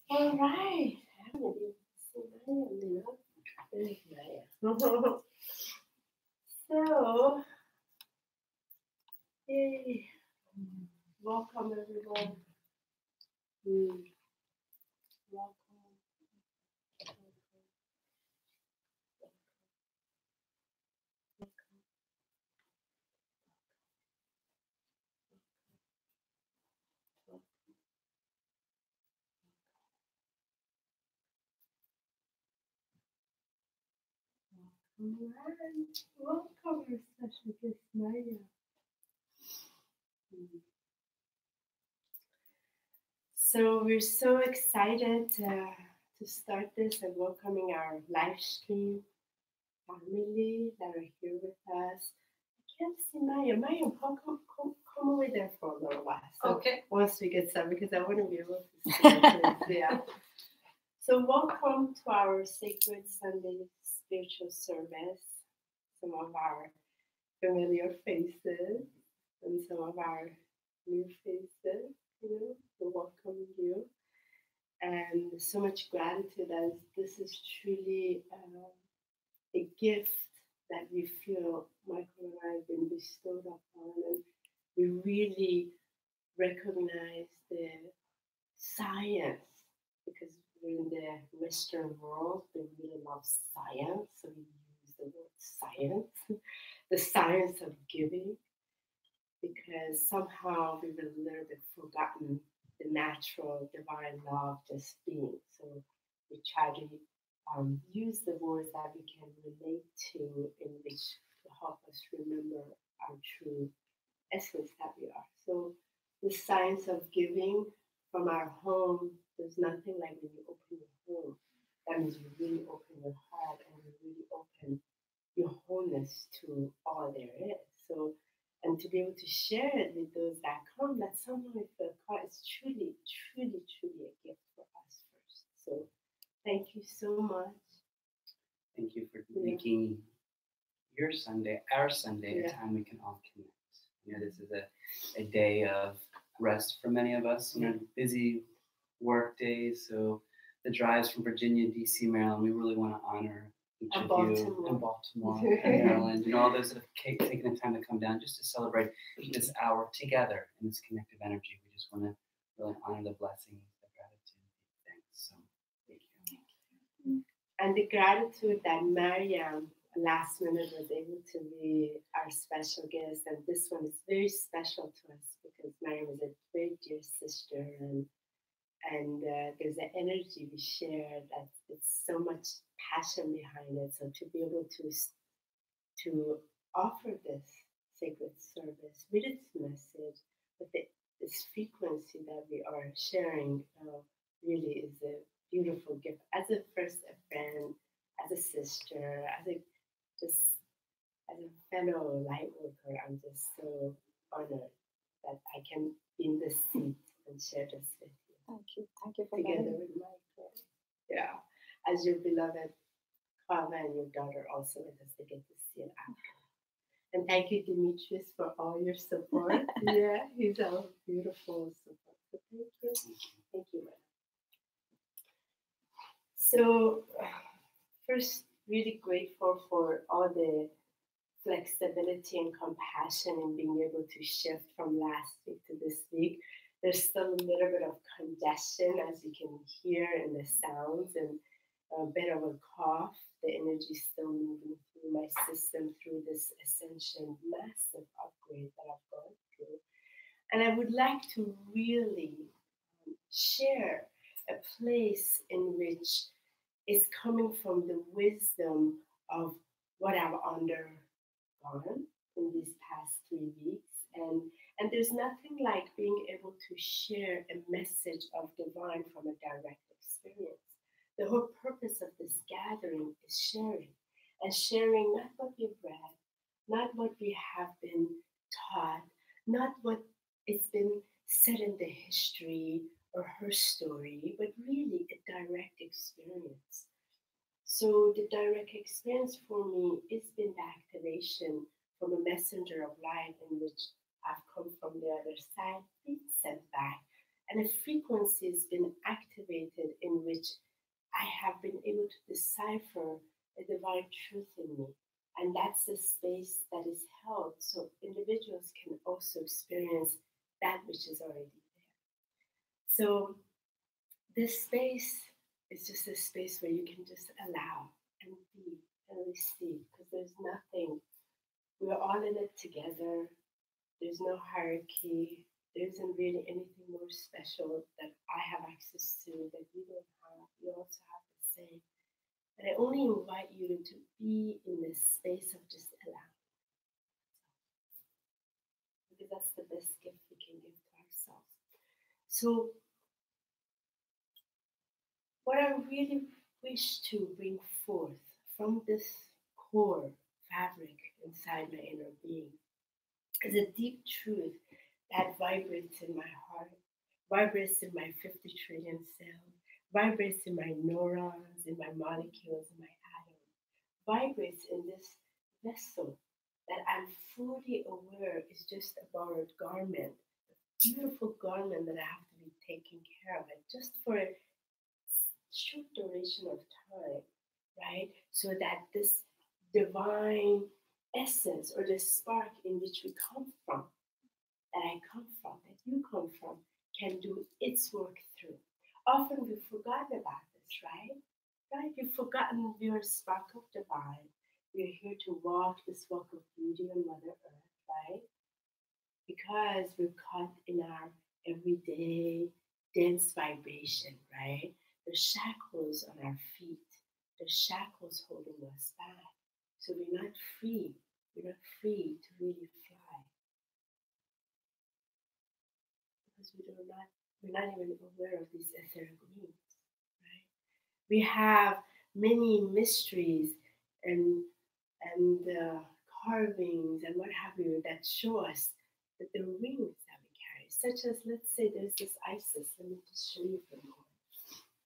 All right. So, yay. Welcome everyone. Welcome. Alright, welcome our special guest Maryam. So we're so excited to start this and welcoming our live stream family that are here with us. I can't see Maryam. Maryam, come over there for a little while. So okay. Once we get started, because I want to be able to see yeah. So welcome to our Sacred Sunday spiritual service. Some of our familiar faces and some of our new faces, we welcome you. And so much gratitude as this is truly a gift that we feel Michael and I have been bestowed upon. And we really recognize the science because we're in the Western world, we really love science. So we use the word science, the science of giving, because somehow we've a little bit forgotten the natural divine law of just being. So we try to use the words that we can relate to in which to help us remember our true essence that we are. So the science of giving from our home, there's nothing like when you open your home. That means you really open your heart and you really open your wholeness to all there is. So, and to be able to share it with those that come, that somehow we feel is truly, truly, truly a gift for us first. So thank you so much. Thank you for making your Sunday, our Sunday, a time we can all connect. This is a day of rest for many of us. Busy work days. So the drives from Virginia, D.C., Maryland, we really want to honor each of you in Baltimore and Maryland, all those that have taken the time to come down just to celebrate this hour together in this connective energy. We just want to really honor the blessings, the gratitude, the thanks. So thank you. And the gratitude that Maryam last minute was able to be our special guest, and this one is very special to us because Maryam is a very dear sister, and there's an energy we share that it's so much passion behind it. So to be able to offer this sacred service with its message, with this frequency that we are sharing, really is a beautiful gift. As a friend, as a sister, as a fellow light worker, I'm just so honored that I can be in this seat and share this with you. Thank you for together with Michael. Yeah, as your beloved father and your daughter also with us, they get to see it after. And thank you, Demetrius, for all your support. Yeah, he's our beautiful support. So thank you, man. So, first, really grateful for all the flexibility and compassion in being able to shift from last week to this week. There's still a little bit of congestion, as you can hear in the sounds, and a bit of a cough. The energy is still moving through my system through this Ascension massive upgrade that I've gone through. And I would like to really share a place in which is coming from the wisdom of what I've undergone in these past 3 weeks. And there's nothing like being able to share a message of divine from a direct experience. The whole purpose of this gathering is sharing. And sharing not what we've read, not what we have been taught, not what it's been said in the history or her story, but really a direct experience. So the direct experience for me has been the activation from a messenger of light in which have come from the other side, be sent back. And a frequency has been activated in which I have been able to decipher a divine truth in me. And that's the space that is held so individuals can also experience that which is already there. So this space is just a space where you can just allow and be and receive, because there's nothing, we're all in it together. There's no hierarchy. There isn't really anything more special that I have access to that you don't have. You also have the same. And I only invite you to be in this space of just allowing. Because that's the best gift we can give to ourselves. So, what I really wish to bring forth from this core fabric inside my inner being is a deep truth that vibrates in my heart, vibrates in my 50 trillion cells, vibrates in my neurons, in my molecules, in my atoms, vibrates in this vessel that I'm fully aware is just a borrowed garment, a beautiful garment that I have to be taken care of, and just for a short duration of time, right? So that this divine essence or the spark in which we come from, that I come from, that you come from, can do its work through. Often we've forgotten about this, right? Right? You've forgotten your spark of divine. We're here to walk this walk of beauty on Mother Earth, right? Because we're caught in our everyday dense vibration, right? The shackles on our feet, the shackles holding us back. So we're not free. We're not free to really fly. Because we're not even aware of these etheric wings, right? We have many mysteries and carvings and what have you that show us that the wings that we carry, such as, let's say there's this Isis. Let me just show you for a moment,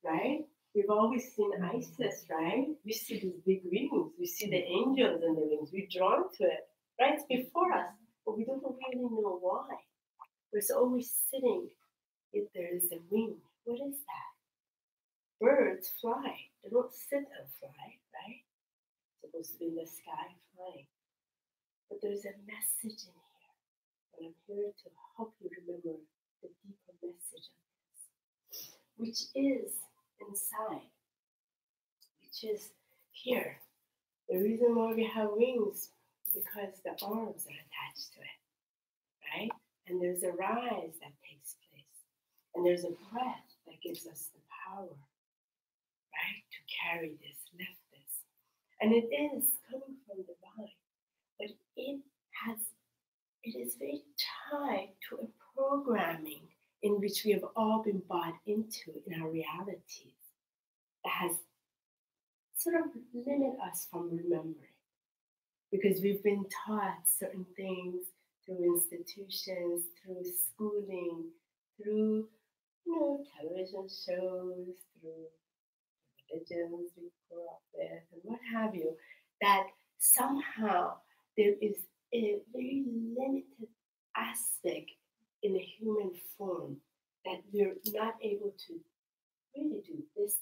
right? We've always seen Isis, right? We see these big wings. We see the angels and the wings. We're drawn to it, right? It's before us, but we don't really know why. We're always sitting if there is a wing. What is that? Birds fly. They don't sit and fly, right? Supposed to be in the sky flying. But there's a message in here. And I'm here to help you remember the deeper message of this, which is inside, which is here. The reason why we have wings is because the arms are attached to it, right? And there's a rise that takes place. And there's a breath that gives us the power, right? To carry this, lift this. And it is coming from divine, but it is very tied to a programming in which we have all been bought into in our realities that has sort of limited us from remembering. Because we've been taught certain things through institutions, through schooling, through television shows, through religions we grew up with, and what have you, that somehow there is a very limited aspect in a human form that we're not able to really do this.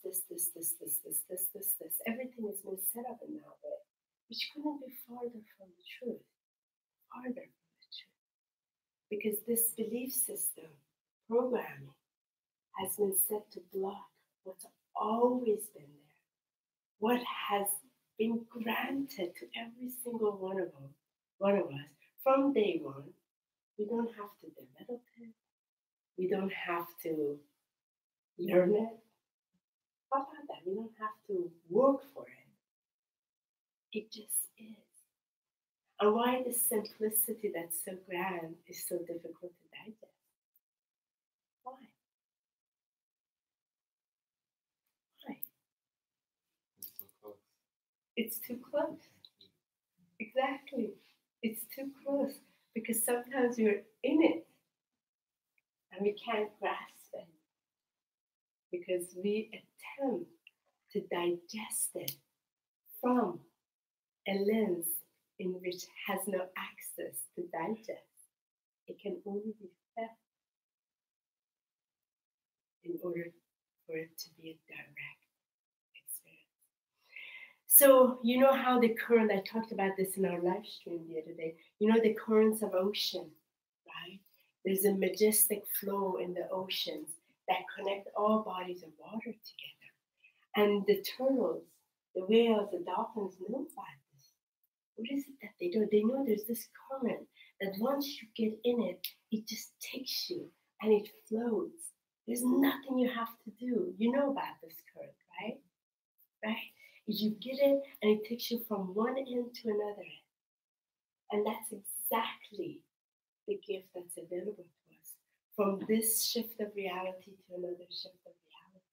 Everything has been set up in that way, which couldn't be farther from the truth. Farther from the truth. Because this belief system, programming, has been set to block what's always been there. What has been granted to every single one of us from day one. We don't have to develop it. We don't have to learn it. How about that? We don't have to work for it. It just is. And why this simplicity that's so grand is so difficult to digest? Why? It's so close. It's too close. Exactly. It's too close because sometimes we're in it and we can't grasp it because we attempt to digest it from a lens in which has no access to digest. It can only be felt in order for it to be a direct experience. So you know how the current, I talked about this in our live stream the other day, you know the currents of ocean, right? There's a majestic flow in the oceans that connect all bodies of water together. And the turtles, the whales, the dolphins know about this. What is it that they do? They know there's this current that once you get in it, it just takes you and it floats. There's nothing you have to do. You know about this current, right? Right? You get it and it takes you from one end to another end. And that's exactly the gift that's available to us. From this shift of reality to another shift of reality.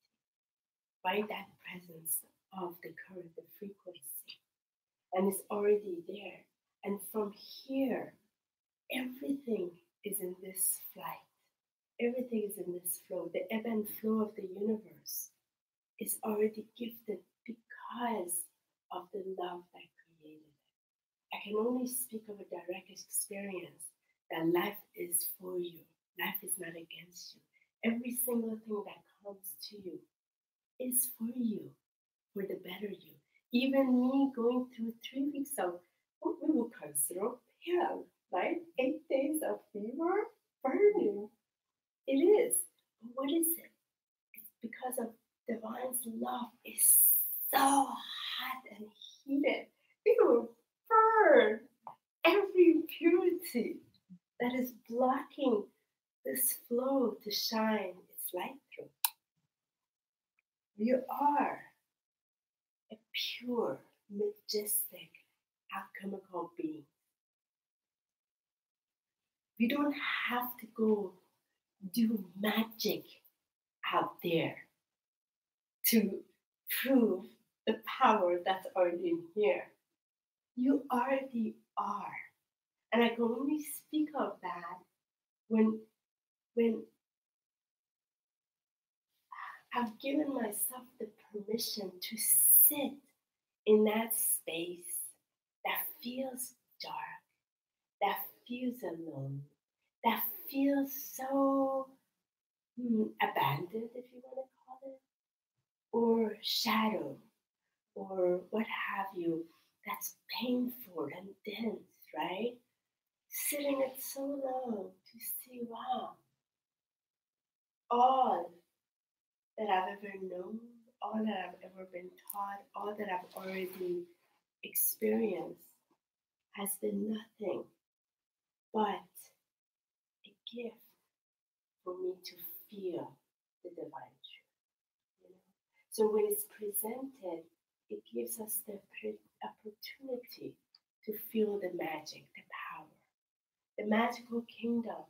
By that presence of the current, the frequency. And it's already there. And from here, everything is in this flight. Everything is in this flow. The ebb and flow of the universe is already gifted because of the love that created it. I can only speak of a direct experience that life is for you. Life is not against you. Every single thing that comes to you is for you, for the better you. Even me going through 3 weeks of what we would consider hell, right? 8 days of fever, burning. It is. But what is it? It's because of divine's love is so hot and heated. It will burn every impurity that is blocking this flow to shine its light through. You are a pure, majestic, alchemical being. We don't have to go do magic out there to prove the power that's already in here. You already are. And I can only speak of that when I've given myself the permission to sit in that space that feels dark, that feels alone, that feels so abandoned, if you want to call it, or shadow, or what have you, that's painful and dense, right? Sitting it so long to see, wow, all that I've ever known, all that I've ever been taught, all that I've already experienced has been nothing but a gift for me to feel the divine truth. You know? So when it's presented, it gives us the opportunity to feel the magic, the power. The magical kingdom,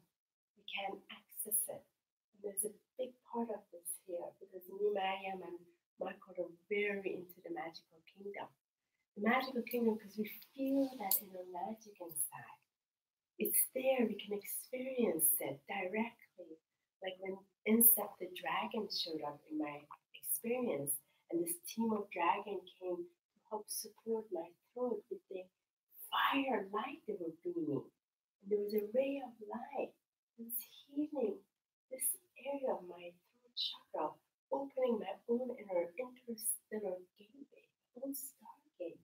we can access it. And there's a big part of this here because me, Maryam, and Michael are very into the magical kingdom. The magical kingdom because we feel that inner magic inside. It's there, we can experience it directly. Like when Insect the dragon showed up in my experience, and this team of dragon came to help support my throat with the fire light they were beaming. And there was a ray of light that was healing this area of my throat chakra, opening my own inner interstellar gateway, my own stargate.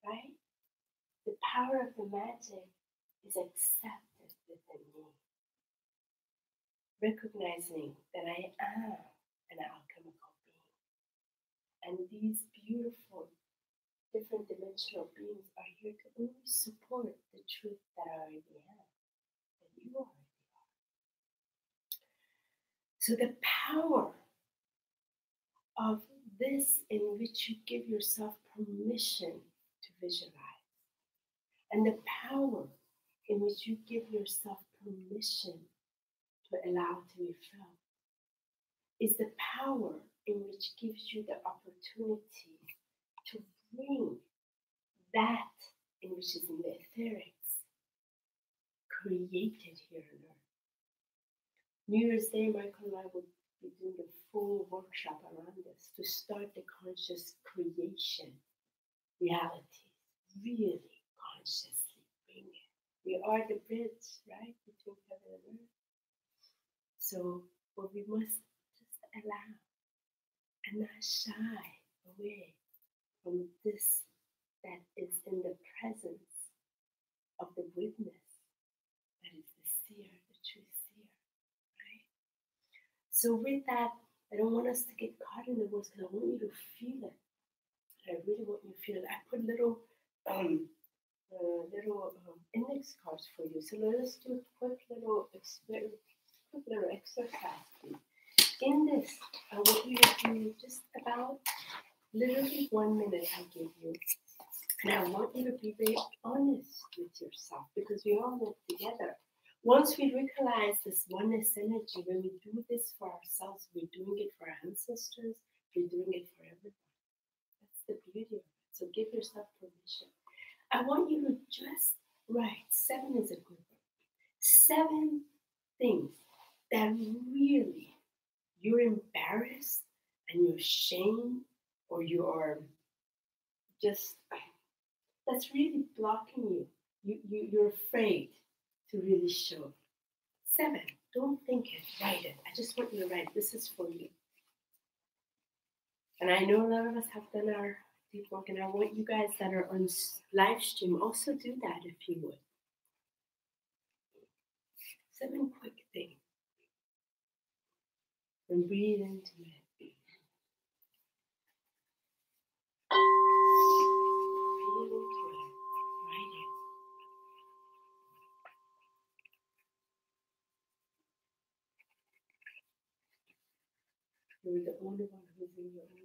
Right? The power of the magic is accepted within me. Recognizing that I am an alchemical being. And these beautiful, different dimensional beings are here to only support the truth that I already am, that you already are. So the power of this in which you give yourself permission to visualize, and the power in which you give yourself permission to allow to be felt, is the power in which gives you the opportunity to bring that in which is in the etherics, created here on earth. New Year's Day, Michael and I will be doing a full workshop around this to start the conscious creation reality, really consciously bring it. We are the bridge, right, between heaven and earth. So, but we must just allow and not shy away from this that is in the presence of the witness, that is the seer, the true seer, right? So with that, I don't want us to get caught in the words because I want you to feel it. I really want you to feel it. I put little index cards for you. So let us do a quick little exercise. In this, I want you to do just about literally 1 minute I give you. And I want you to be very honest with yourself because we all live together. Once we recognize this oneness energy, when we do this for ourselves, we're doing it for our ancestors, we're doing it for everyone. That's the beauty of it. So give yourself permission. I want you to just write, 7 is a good one. 7 things that really you're embarrassed and you're ashamed or you are just, that's really blocking you. You're afraid to really show. 7, don't think it, write it. I just want you to write, this is for you. And I know a lot of us have done our deep work, and I want you guys that are on live stream also do that if you would. 7 quick things. And breathe into it. Feel into it. Write it. You're the only one who's in your own witness.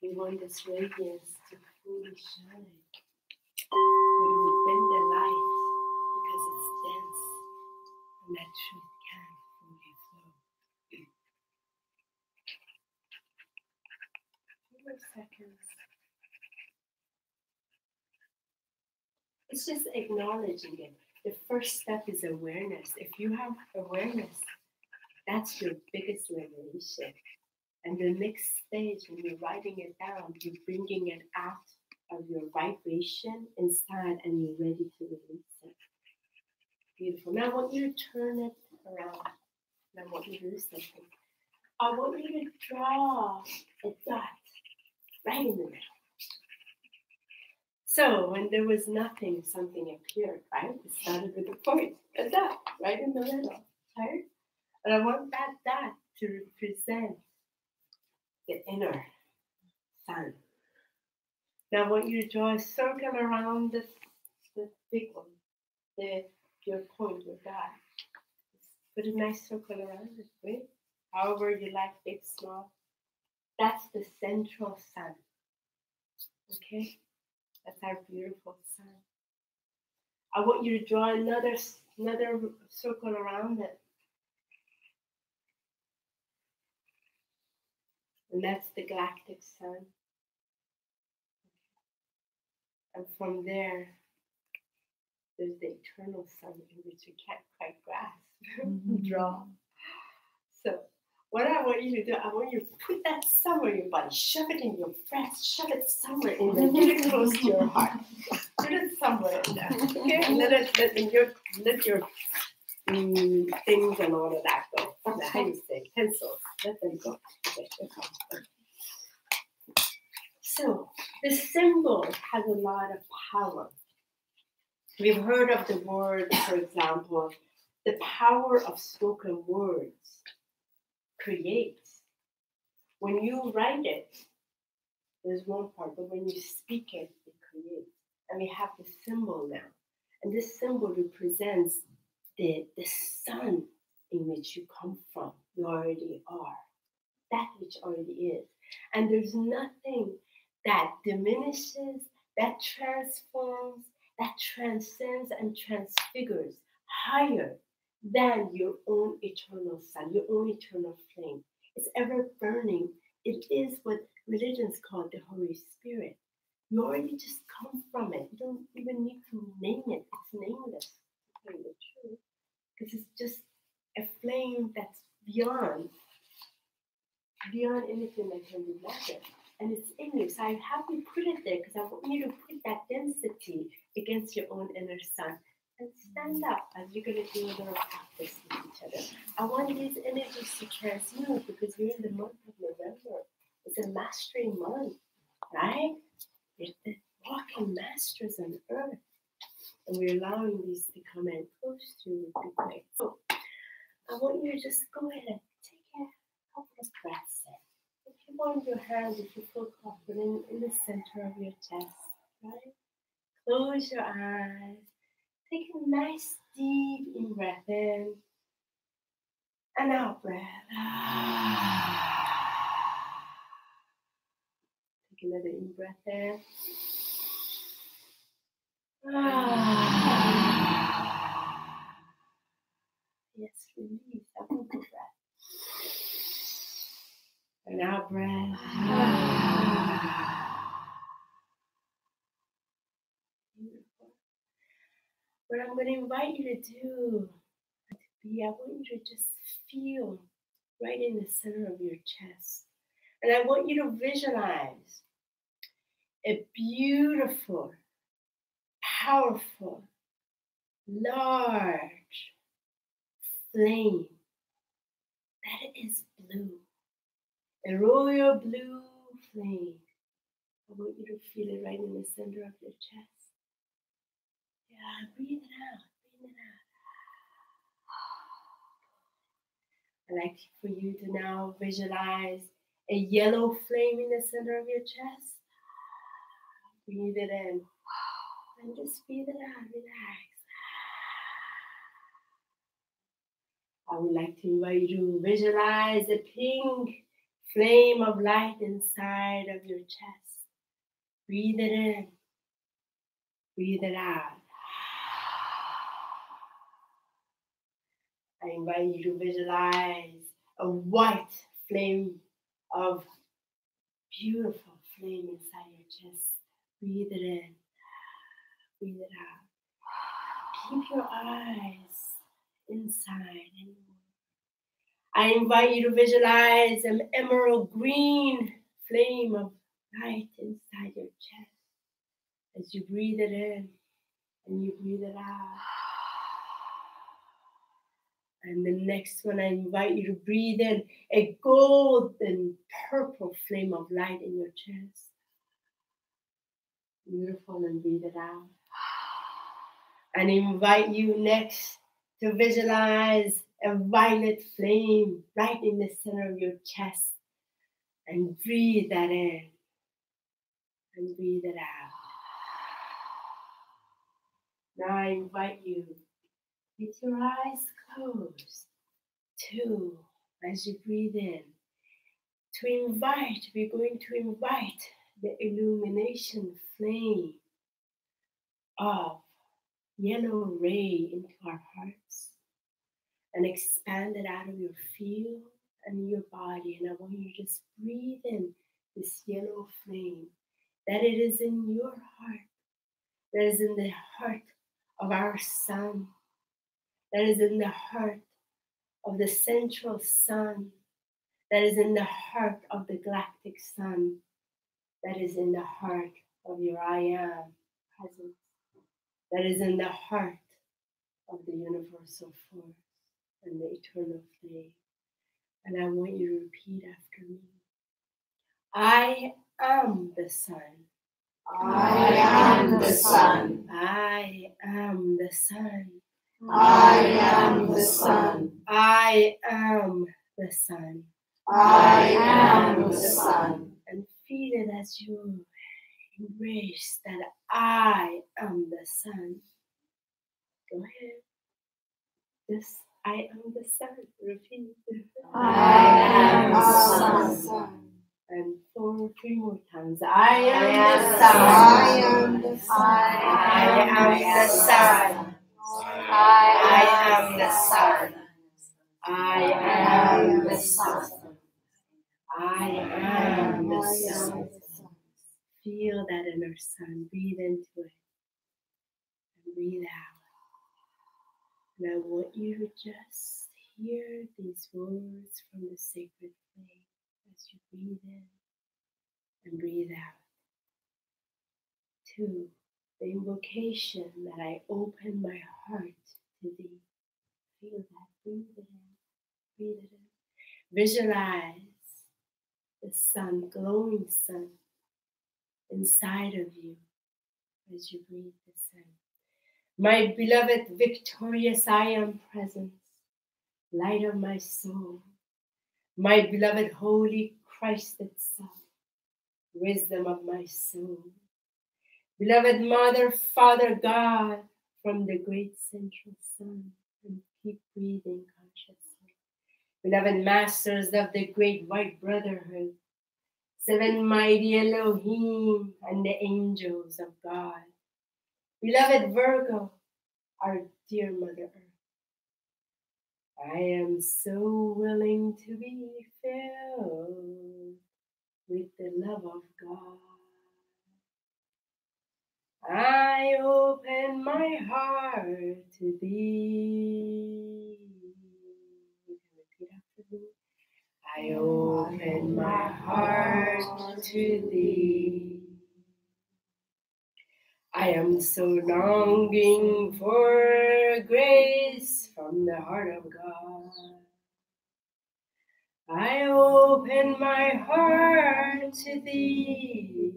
We want this radiance to fully shine. But it will bend the light because it's dense and that truth can fully flow. A few more seconds. It's just acknowledging it. The first step is awareness. If you have awareness, that's your biggest liberation. And the next stage, when you're writing it down, you're bringing it out of your vibration inside and you're ready to release it. Beautiful. Now I want you to turn it around. And I want you to do something. I want you to draw a dot right in the middle. So when there was nothing, something appeared, right? It started with a point, a dot, right in the middle, right? And I want that dot to represent the inner sun. Now I want you to draw a circle around this big one, your point, your dot. Put a nice circle around it, right? However you like, big, small. That's the central sun. Okay? That's our beautiful sun. I want you to draw another circle around it. And that's the galactic sun. And from there, there's the eternal sun in which we can't quite grasp, draw. So what I want you to do, I want you to put that somewhere in your body, shove it in your breast, shove it somewhere in there, get it close to your heart. Put it somewhere in there. Okay? Let your things and all of that go. How you say, pencils, let them go. Okay. So the symbol has a lot of power. We've heard of the word, for example, the power of spoken words creates. When you write it, there's one part, but when you speak it, it creates. And we have the symbol now. And this symbol represents the sun in which you come from. You already are. That which already is. And there's nothing that diminishes, that transforms, that transcends and transfigures higher than your own eternal sun, your own eternal flame. It's ever burning. It is what religions call the Holy Spirit. You already just come from it. You don't even need to name it. It's nameless, to tell you the truth. Because it's just a flame that's beyond beyond anything that can be measured. And it's in you. So I have you put it there because I want you to put that density against your own inner sun. And stand up as you're going to do a little practice with each other. I want these energies to transmute because we're in the month of November. It's a mastery month, right? We're the walking masters on earth. And we're allowing these to come in close to you. So I want you to just go ahead and take a couple of breaths in. If you want your hands, if you feel confident in the center of your chest, right? Close your eyes. Take a nice deep in breath in and out breath. Take another in breath in. Yes, release. Have a good breath. And out breath. Beautiful. What I'm going to invite you to do, I want you to just feel right in the center of your chest. And I want you to visualize a beautiful, powerful, large flame that is blue. A royal blue flame. I want you to feel it right in the center of your chest. Yeah, breathe it out. Breathe it out. I'd like for you to now visualize a yellow flame in the center of your chest. Breathe it in. And just breathe it out. Relax. I would like to invite you to visualize a pink flame of light inside of your chest. Breathe it in. Breathe it out. I invite you to visualize a white flame of beautiful flame inside your chest. Breathe it in. Breathe it out. Keep your eyes inside. I invite you to visualize an emerald green flame of light inside your chest. As you breathe it in and you breathe it out. And the next one, I invite you to breathe in a golden purple flame of light in your chest. Beautiful, and breathe it out. And invite you next to visualize a violet flame right in the center of your chest. And breathe that in. And breathe it out. Now I invite you, with your eyes closed, to, as you breathe in, we're going to invite the illumination flame of yellow ray into our hearts and expand it out of your field and your body. And I want you to just breathe in this yellow flame, that it is in your heart, that is in the heart of our sun, that is in the heart of the central sun, that is in the heart of the galactic sun, that is in the heart of your I am presence, that is in the heart of the universal force and the eternal flame. And I want you to repeat after me. I am the sun. I am the sun. I am the sun. I am the sun. I am the sun. I am the sun. And feel it as you embrace that I am the sun. Go ahead. Just, I am the sun. Repeat. I am the sun. And 3 more times. I am the sun. sun. I am the sun. I am the sun. I am the sun. I am the sun. I am the sun. Feel that inner sun. Breathe into it. And breathe out. And I want you to just hear these words from the sacred flame as you breathe in and breathe out. 2, the invocation that I open my heart to thee. Feel that. Breathe it in. Breathe it in. Visualize the sun, glowing sun, inside of you as you breathe the sun. My beloved victorious I am presence, light of my soul. My beloved holy Christ itself, wisdom of my soul. Beloved Mother, Father God, from the great central sun, and keep breathing consciously. Beloved Masters of the great white brotherhood, 7 mighty Elohim and the angels of God. Beloved Virgo, our dear Mother Earth. I am so willing to be filled with the love of God. I open my heart to thee. You can repeat after me. I open my heart to thee. I am so longing for grace from the heart of God. I open my heart to thee.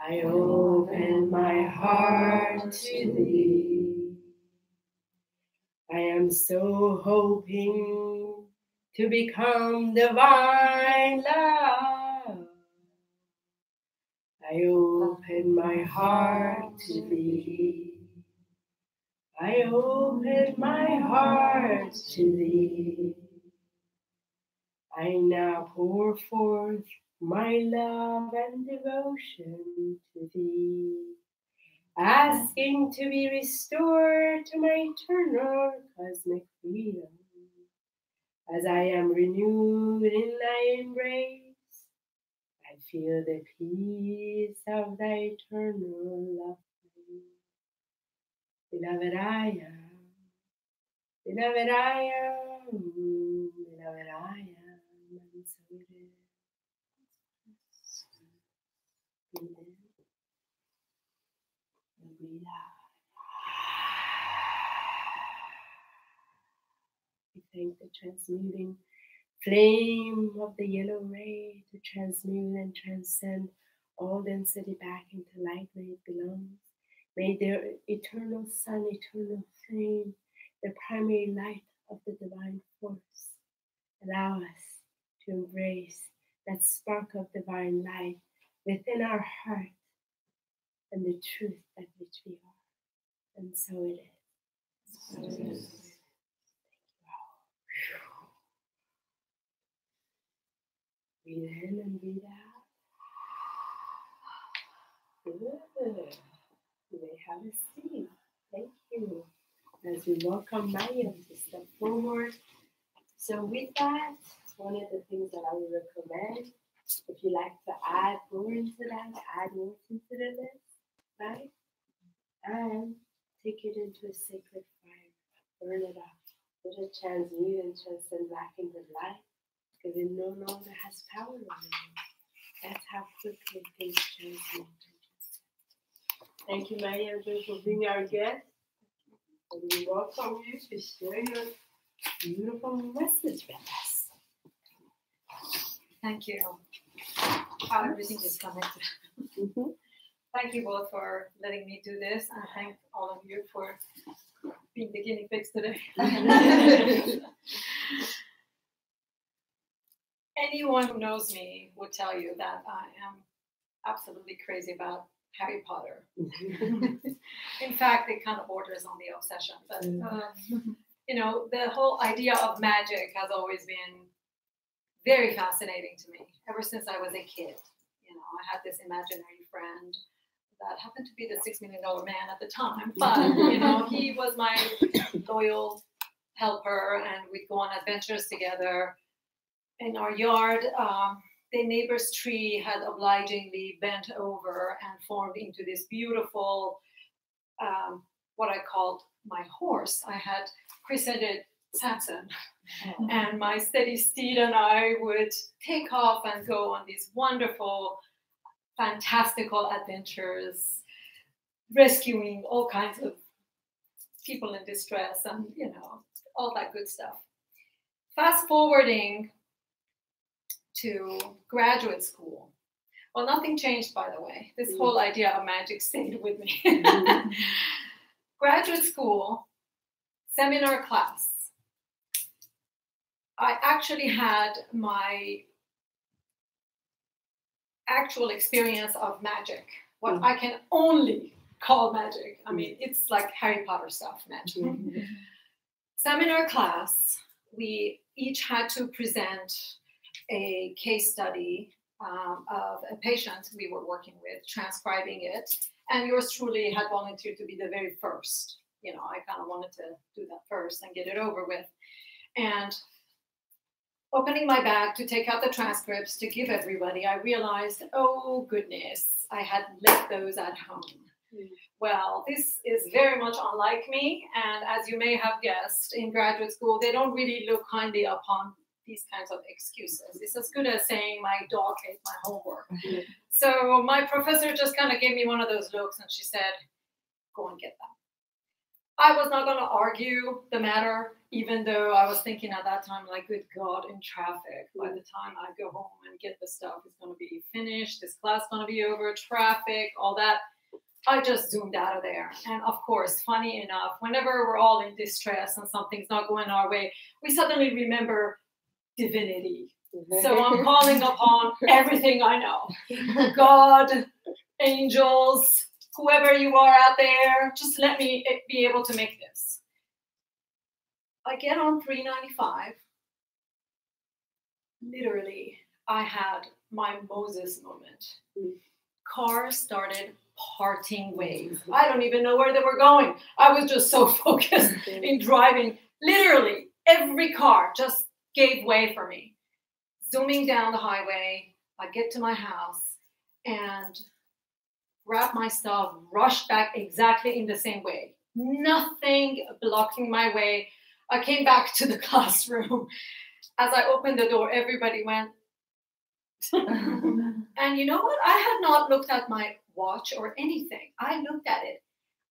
I open my heart to thee. I am so hoping to become divine love. I open my heart to thee. I open my heart to thee. I now pour forth my love and devotion to thee, asking to be restored to my eternal cosmic freedom. As I am renewed in thy embrace, I feel the peace of thy eternal love. Beloved I am, beloved I am, beloved I am, and so it is. Breathe in and breathe out. We thank the transmuting flame of the yellow ray to transmute and transcend all density back into light where it belongs. May their eternal sun, eternal flame, the primary light of the divine force, allow us to embrace that spark of divine light within our heart and the truth that which we are. And so it is. So it is. Breathe in and breathe out. Good. You may have a seat. Thank you. As we welcome Maryam to step forward. So with that, one of the things that I would recommend, if you like to add more into that, add more into the list, right? And take it into a sacred fire. Burn it up. Let it transmute and transcend back into light, because it no longer has power over you. That's how quickly things transmute. Thank you, Maryam, for being our guest. And we welcome you to share your beautiful message with us. Thank you. How everything is connected. Thank you both for letting me do this, and thank all of you for being the guinea pigs today. Anyone who knows me would tell you that I am absolutely crazy about Harry Potter. In fact, it kind of borders on the obsession. But, you know, the whole idea of magic has always been very fascinating to me, ever since I was a kid. You know, I had this imaginary friend that happened to be the $6 million man at the time. But, you know, he was my loyal helper, and we'd go on adventures together. In our yard, the neighbor's tree had obligingly bent over and formed into this beautiful, what I called my horse. I had christened it Saturn. And my steady steed and I would take off and go on these wonderful, fantastical adventures, rescuing all kinds of people in distress and, all that good stuff. Fast forwarding to graduate school. Well, nothing changed, by the way. This whole idea of magic stayed with me. Graduate school, seminar class. I actually had my actual experience of magic, what I can only call magic. I mean, it's like Harry Potter stuff, magic. Seminar class, we each had to present a case study of a patient we were working with, transcribing it. And yours truly had volunteered to be the very first. I kind of wanted to do that first and get it over with. And opening my bag to take out the transcripts to give everybody, I realized, oh goodness, I had left those at home. Well, this is very much unlike me. And as you may have guessed, in graduate school, they don't really look kindly upon these kinds of excuses. It's as good as saying my dog ate my homework. So my professor just kind of gave me one of those looks and she said, go and get that. I was not going to argue the matter, even though I was thinking at that time, like, good God, in traffic, by the time I go home and get the stuff, it's going to be finished, this class is going to be over, traffic, all that. I just zoomed out of there. And of course, funny enough, whenever we're all in distress and something's not going our way, we suddenly remember divinity. So I'm calling upon everything I know. God, angels, whoever you are out there, just let me be able to make this. I get on 395. Literally, I had my Moses moment. Cars started parting ways. I don't even know where they were going. I was just so focused in driving. Literally, every car just gave way for me. Zooming down the highway, I get to my house and grab my stuff, rush back exactly in the same way. Nothing blocking my way. I came back to the classroom. As I opened the door, everybody went. And you know what? I had not looked at my watch or anything. I looked at it.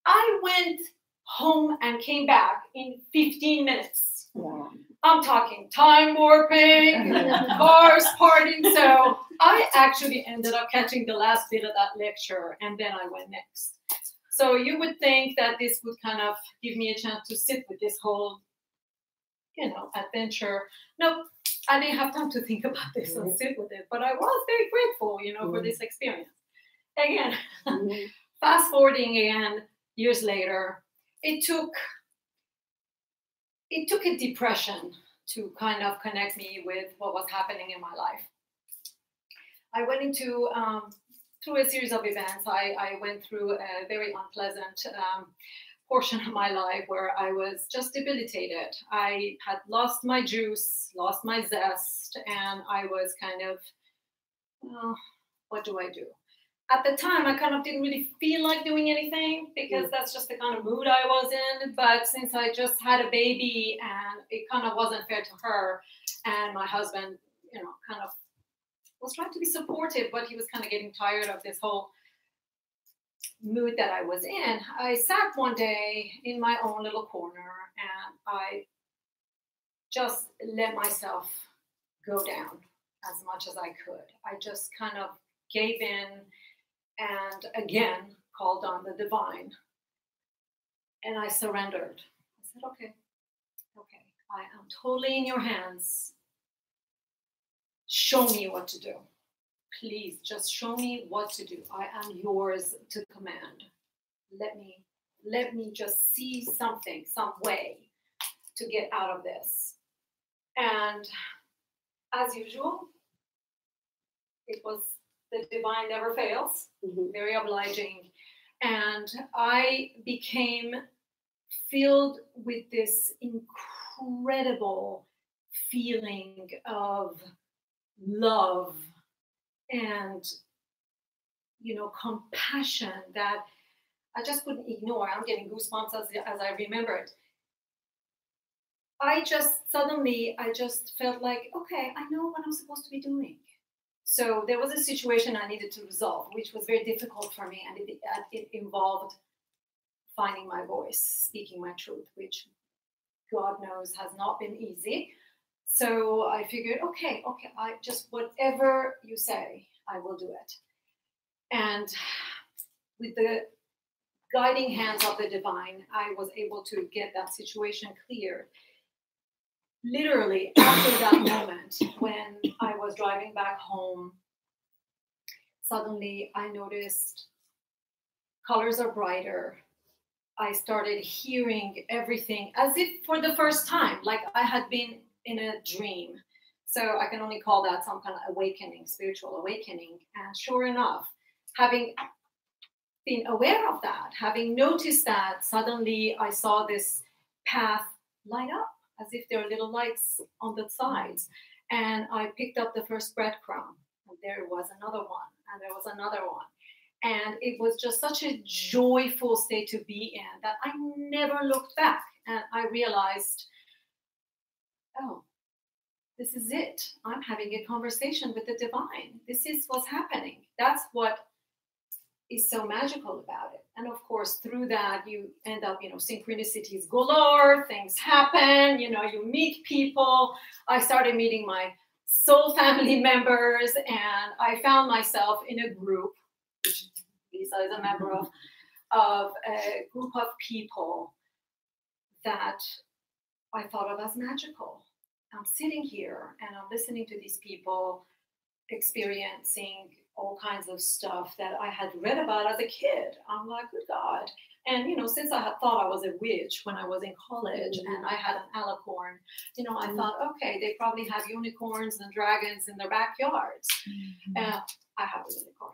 I went home and came back in 15 minutes. Wow. I'm talking time warping, cars parting. So I actually ended up catching the last bit of that lecture, and then I went next. So you would think that this would kind of give me a chance to sit with this whole, adventure. Nope, I didn't have time to think about this and sit with it, but I was very grateful, for this experience. Again, fast forwarding again, years later, it took a depression to kind of connect me with what was happening in my life. I went into, through a series of events, I went through a very unpleasant portion of my life where I was just debilitated. I had lost my juice, lost my zest, and I was kind of, what do I do? At the time, I kind of didn't really feel like doing anything because that's just the kind of mood I was in. But since I just had a baby and it kind of wasn't fair to her, and my husband, kind of was trying to be supportive, but he was kind of getting tired of this whole mood that I was in. I sat one day in my own little corner and I just let myself go down as much as I could. I just kind of gave in and again called on the divine. And I surrendered. I said, okay, I am totally in your hands. Show me what to do. Please just show me what to do. I am yours to command. Let me just see something, some way to get out of this. And as usual, it was the divine never fails, very obliging. And I became filled with this incredible feeling of love and, compassion that I just couldn't ignore. I'm getting goosebumps as I remember it. I just felt like, okay, I know what I'm supposed to be doing. So there was a situation I needed to resolve, which was very difficult for me, and it involved finding my voice, speaking my truth, which God knows has not been easy. So I figured, okay, I just, whatever you say, I will do it. And with the guiding hands of the divine, I was able to get that situation cleared. Literally after that moment, when I was driving back home, suddenly I noticed colors are brighter. I started hearing everything as if for the first time, like I had been in a dream. So I can only call that some kind of awakening, spiritual awakening. And sure enough, having been aware of that, having noticed that, suddenly I saw this path light up as if there are little lights on the sides. And I picked up the first breadcrumb, and there was another one, and there was another one. And it was just such a joyful state to be in that I never looked back. And I realized, oh, this is it. I'm having a conversation with the divine. This is what's happening. That's what is so magical about it. And of course, through that, you end up, synchronicities galore, things happen, you meet people. I started meeting my soul family members, and I found myself in a group, which Lisa is a member of a group of people that I thought of as magical. I'm sitting here and I'm listening to these people experiencing all kinds of stuff that I had read about as a kid. I'm like, good God. And, since I had thought I was a witch when I was in college and I had an alicorn, I thought, okay, they probably have unicorns and dragons in their backyards. I have a unicorn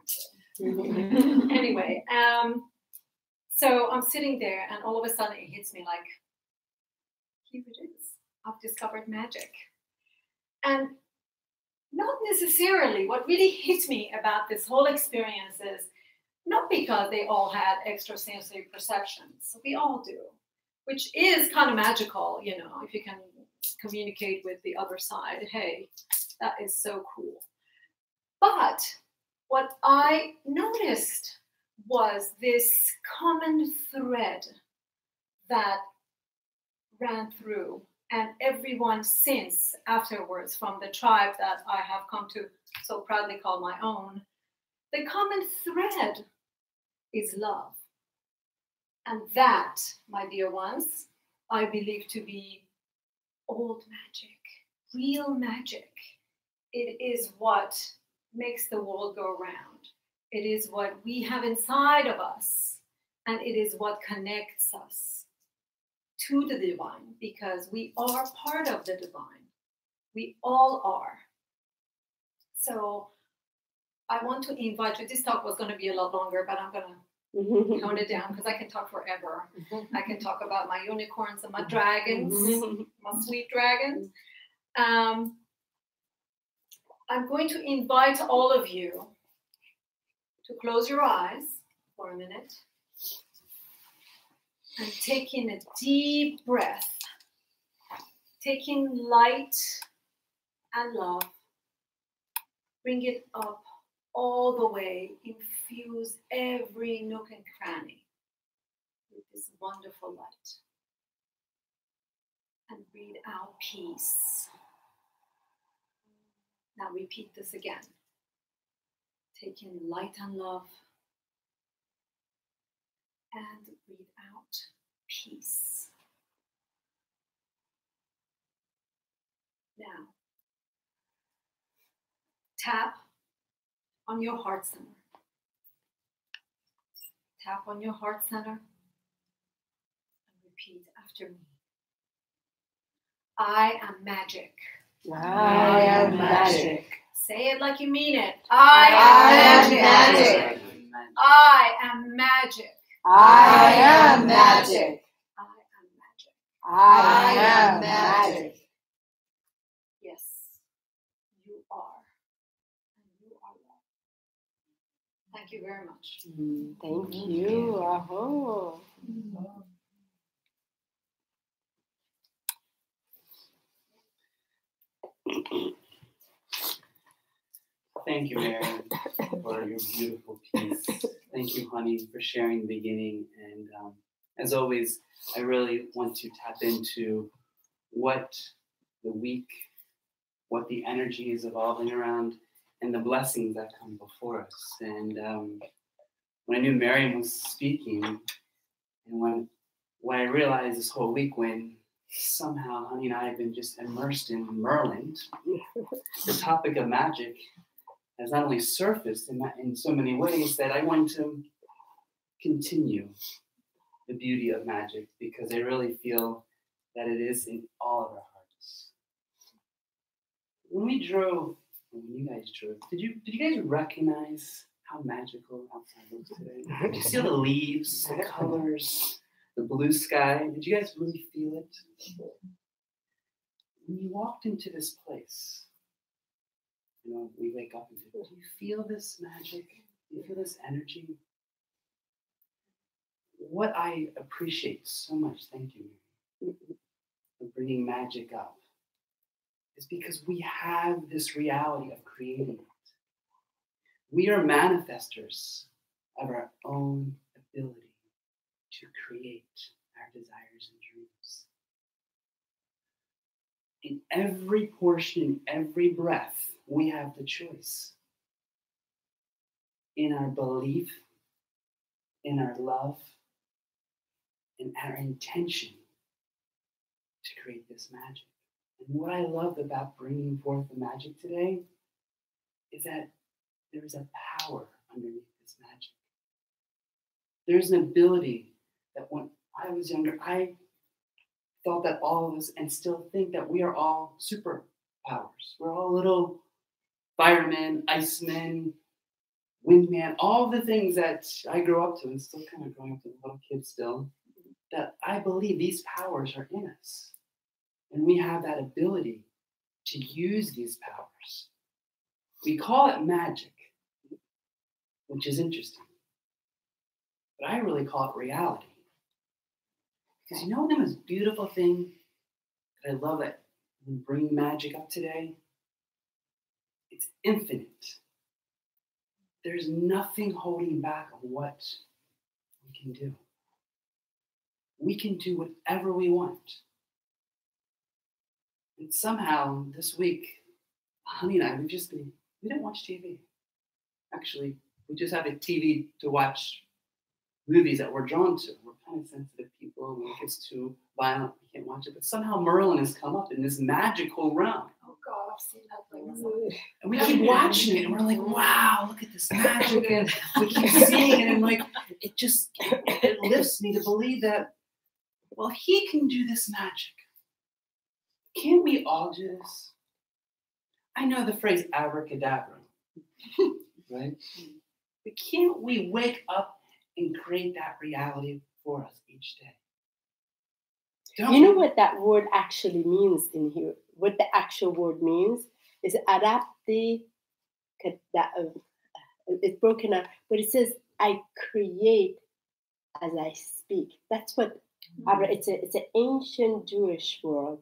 too. Anyway, so I'm sitting there and all of a sudden it hits me like, here it is. I've discovered magic. And not necessarily what really hit me about this whole experience is not because they all had extrasensory perceptions. We all do, which is kind of magical, if you can communicate with the other side. Hey, that is so cool. But what I noticed was this common thread that ran through, and everyone since afterwards from the tribe that I have come to so proudly call my own, the common thread is love. And that, my dear ones, I believe to be old magic, real magic. It is what makes the world go round. It is what we have inside of us, and it is what connects us to the divine, because we are part of the divine. We all are. So I want to invite you. This talk was going to be a lot longer, but I'm going to tone it down because I can talk forever. I can talk about my unicorns and my dragons, my sweet dragons. I'm going to invite all of you to close your eyes for a minute and take in a deep breath. Take in light and love. Bring it up all the way. Infuse every nook and cranny with this wonderful light. And breathe out peace. Now repeat this again. Take in light and love. And breathe out peace. Now, tap on your heart center. Tap on your heart center and repeat after me. I am magic. I am magic. Say it like you mean it. I am magic. I am magic. I am magic. I am magic. I am magic. Yes, you are. And you are loved. Thank you very much. Thank you. Aho. Thank you, Maryam, for your beautiful piece. Thank you, Honi, for sharing the beginning. And as always, I really want to tap into what the week, what the energy is evolving around, and the blessings that come before us. And when I knew Maryam was speaking, and when I realized this whole week when somehow Honi and I have been just immersed in Merlin, the topic of magic has not only surfaced in so many ways that I want to continue the beauty of magic, because I really feel that it is in all of our hearts. When you guys drove, did you guys recognize how magical outside looks today? Did you see all the leaves, the colors, the blue sky? Did you guys really feel it? When you walked into this place, we wake up and do you feel this magic? Do you feel this energy? What I appreciate so much, thank you, for bringing magic up, is because we have this reality of creating it. We are manifestors of our own ability to create our desires and dreams. In every portion, every breath, we have the choice. In our belief, in our love, in our intention to create this magic. And what I love about bringing forth the magic today is that there is a power underneath this magic. There's an ability that when I was younger, I thought that all of us, and still think that we are all superpowers. We're all little firemen, icemen, wingman, all the things that I grew up to, and still kind of growing up to a little kid still, that I believe these powers are in us. And we have that ability to use these powers. We call it magic, which is interesting. But I really call it reality. Because you know the most beautiful thing that I love that we bring magic up today? It's infinite. There's nothing holding back of what we can do. We can do whatever we want. And somehow this week, Honi and I, we didn't watch TV. Actually, we just have a TV to watch movies that we're drawn to. We're kind of sensitive people. When it gets too violent, we can't watch it. But somehow Merlin has come up in this magical realm. Oh God, I've seen that thing. And we keep watching it, and we're like, wow, look at this magic. And we keep seeing it, and like, it lifts me to believe that, well, he can do this magic. Can't we all do this? I know the phrase abracadabra, right? But can't we wake up and create that reality for us each day? You know what that word actually means in here? What the actual word means is adapte. It's broken up, but it says, I create as I speak. That's what it's an ancient Jewish word.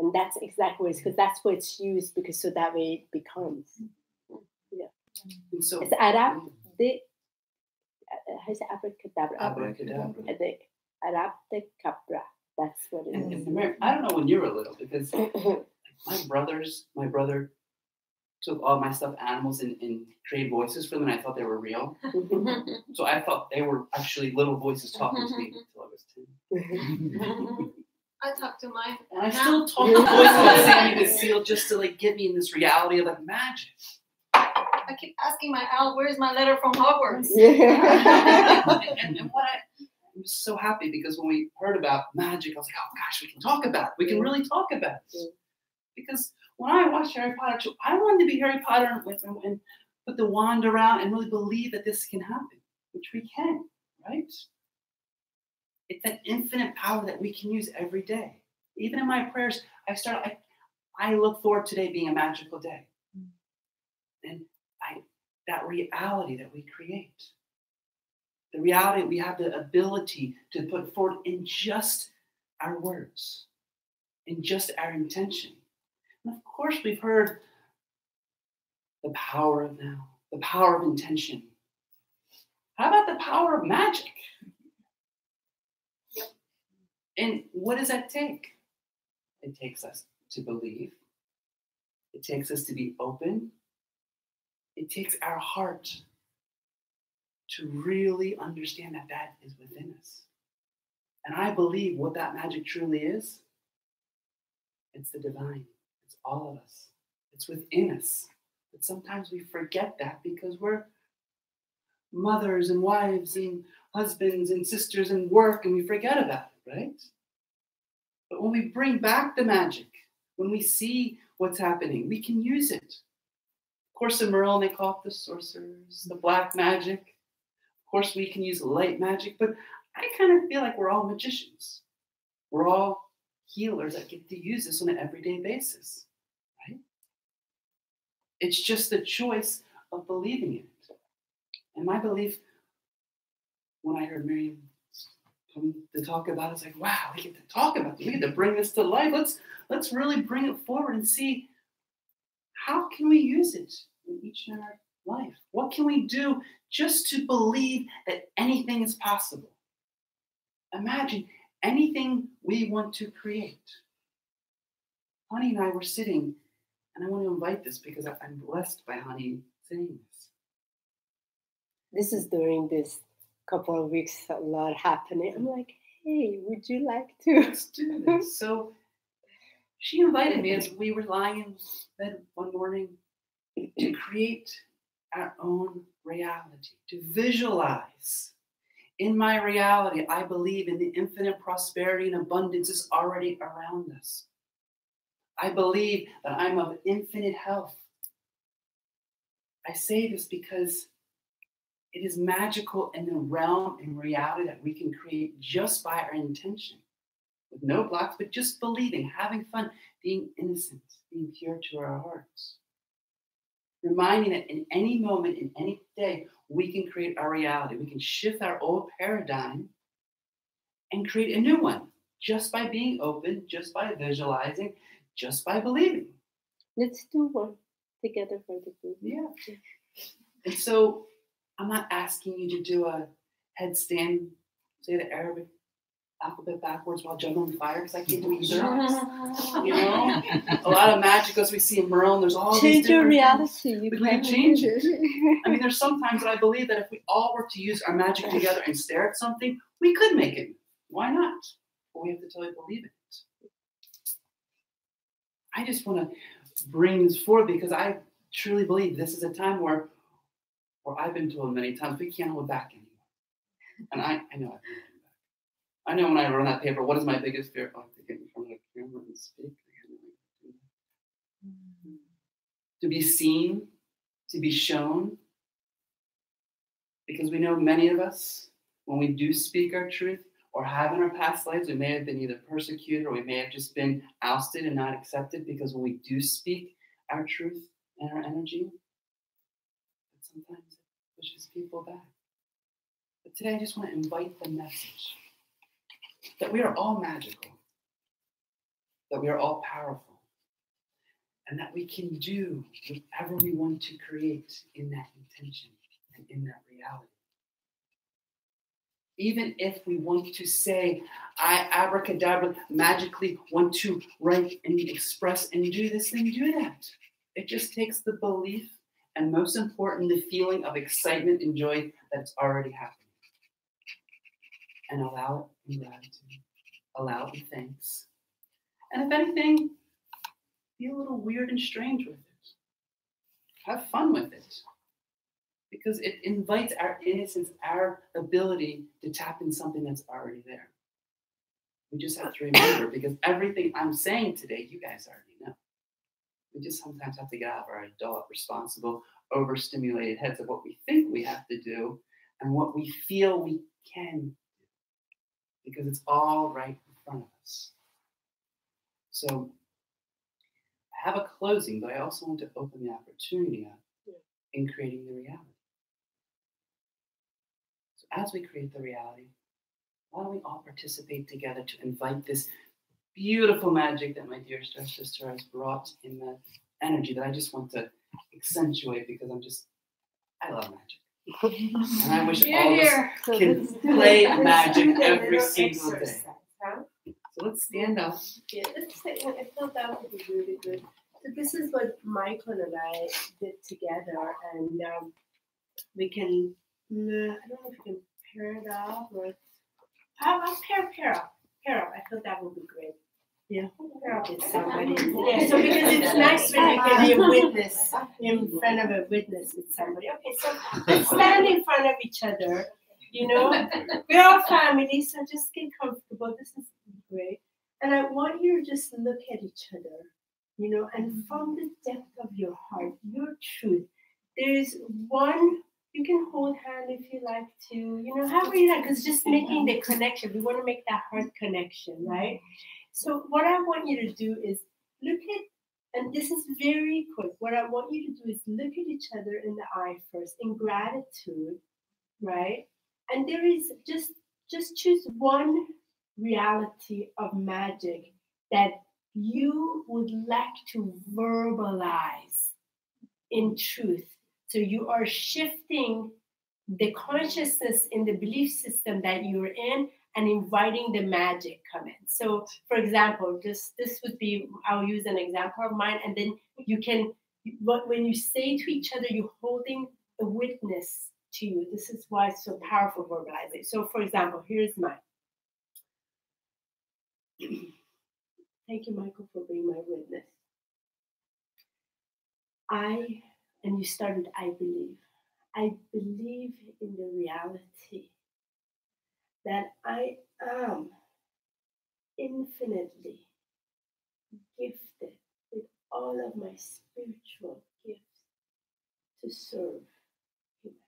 And that's exactly what it is, because that's what it's used, because so that way it becomes. Yeah. So, it's adapte. How is it? Abracadabra. Abracadabra. Adaptacabra. That's what it is. And I don't know when you were little, because my brother took all my stuffed animals and created voices for them, and I thought they were real. So I thought they were actually little voices talking to me until I was 10. I talked to mine. And I still talk to voices of Sammy the Seal just to like get me in this reality of like magic. I keep asking my owl, where's my letter from Hogwarts? and what I'm so happy, because when we heard about magic, I was like, oh gosh, we can talk about it. We can really talk about it. Because when I watched Harry Potter, I wanted to be Harry Potter and put the wand around and really believe that this can happen, which we can, right? It's that infinite power that we can use every day. Even in my prayers, I look forward to today being a magical day. And that reality that we create, the reality we have the ability to put forward in just our words, in just our intention. And of course, we've heard the power of now, the power of intention. How about the power of magic? And what does that take? It takes us to believe. It takes us to be open. It takes our heart to really understand that that is within us. And I believe what that magic truly is, it's the divine. It's all of us. It's within us. But sometimes we forget that because we're mothers and wives and husbands and sisters and work, and we forget about it, right? But when we bring back the magic, when we see what's happening, we can use it. Of course, in Maryam, they call it the sorcerers, the black magic. Of course, we can use light magic, but I kind of feel like we're all magicians. We're all healers that get to use this on an everyday basis, right? It's just the choice of believing in it. And my belief, when I heard Maryam come to talk about it, it's like, wow, we get to talk about it. We get to bring this to life. Let's really bring it forward and see how can we use it in each and our life? What can we do just to believe that anything is possible? Imagine anything we want to create. Honi and I were sitting, and I want to invite this because I'm blessed by Honi saying this. This is during this couple of weeks, a lot happening. I'm like, hey, would you like to? Let's do this. So she invited me as we were lying in bed one morning to create our own reality, to visualize. In my reality, I believe in the infinite prosperity and abundance is already around us. I believe that I'm of infinite health. I say this because it is magical in the realm and reality that we can create just by our intention. With no blocks, but just believing, having fun, being innocent, being pure to our hearts. Reminding that in any moment, in any day, we can create our reality. We can shift our old paradigm and create a new one just by being open, just by visualizing, just by believing. Let's do one together for the group. Yeah. And so I'm not asking you to do a headstand, say the Arabic alphabet backwards while juggling fire, because I can't do either. You know, a lot of magic as we see in Maryam, there's all Change these your reality. things. We can change it. I mean, there's sometimes that I believe that if we all work to use our magic together and stare at something, we could make it. Why not? But we have to totally believe it. I just want to bring this forward because I truly believe this is a time where I've been told many times we can't hold back anymore. And I know I know when I run that paper, what is my biggest fear? Oh, to get in front of the camera and speak. To be seen, to be shown. Because we know many of us, when we do speak our truth, or have in our past lives, we may have been either persecuted or we may have just been ousted and not accepted, because when we do speak our truth and our energy, sometimes it pushes people back. But today I just want to invite the message that we are all magical, that we are all powerful, and that we can do whatever we want to create in that intention and in that reality. Even if we want to say, I abracadabra magically want to write and express and do this, then do that. It just takes the belief and, most important, the feeling of excitement and joy that's already happening. And allow it in gratitude. Allow it in thanks. And if anything, be a little weird and strange with it. Have fun with it. Because it invites our innocence, our ability to tap in something that's already there. We just have to remember, because everything I'm saying today, you guys already know. We just sometimes have to get out of our adult, responsible, overstimulated heads of what we think we have to do and what we feel we can do. Because it's all right in front of us. So I have a closing, but I also want to open the opportunity up in creating the reality. So as we create the reality, why don't we all participate together to invite this beautiful magic that my dear star sister has brought in that energy that I just want to accentuate because I love magic. And I wish all of us can play magic every single day. So let's stand up. Yeah, I thought that would be really good. So this is what Michael and I did together, and we can. I don't know if we can pair it up or I'll pair up. I thought that would be great. Yeah, pair up with somebody. Yeah, so because it's nice when you can be a witness in front of a witness with somebody. Okay, so let's stand in front of each other. You know, we're all family, so just get comfortable. This is great. And I want you to just look at each other, you know, and from the depth of your heart, your truth, there is one, you can hold hand if you like to, you know, however you like, because just making the connection, we want to make that heart connection, right? So what I want you to do is look at, and this is very quick, what I want you to do is look at each other in the eye first, in gratitude, right? And there is just choose one reality of magic that you would like to verbalize in truth. So you are shifting the consciousness in the belief system that you're in and inviting the magic come in. So for example, this would be, I'll use an example of mine, and then you can, when you say to each other, you're holding a witness to you. This is why it's so powerful verbalizing. So for example, here's mine. Thank you, Michael, for being my witness. And you started, I believe in the reality that I am infinitely gifted with all of my spiritual gifts to serve humanity.